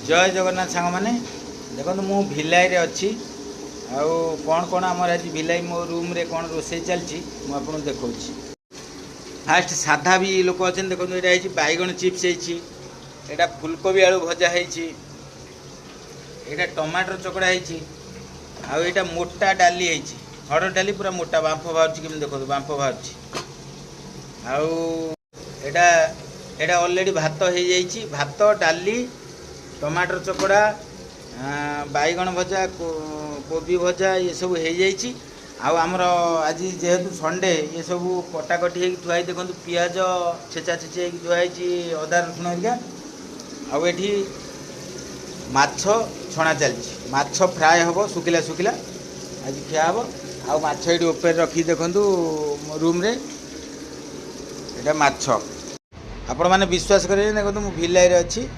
जय जगन्नाथ सांग मैंने देखो मु भिलाई रे अच्छी आउ कौन कौन आमर आज भिलाई मो रूम रे कौन रोसे चलती मुझे देखा फास्ट साधा भी लोक अच्छे देखो ये बैगन चिप्स है फुलकोबी आलू भजा है टमाटर चकड़ा है आईटा मोटा डाली है हरड़ डाली पूरा मोटा बांफ बाहर कि देखो बांफ बाहर आईटा अलरेडी भात हो जाइए भात डाली टमाटर चकड़ा बैगन भजा कोबी भजा ये सब हो जाइए आमर आज जेहेतु संडे ये सब कटाकटी हो थुआई देखो पियाज छेचा छेची हो थुआई अदा रसुण हरिका आठी माछ छणा चलती माछ फ्राए हम सुखिला सुखिला आज खिया हम आउ माछ ये ऊपर रखी देखु रूम रे एटा माछ आपण मैंने विश्वास करें देखो मु भिलाई रे अच्छी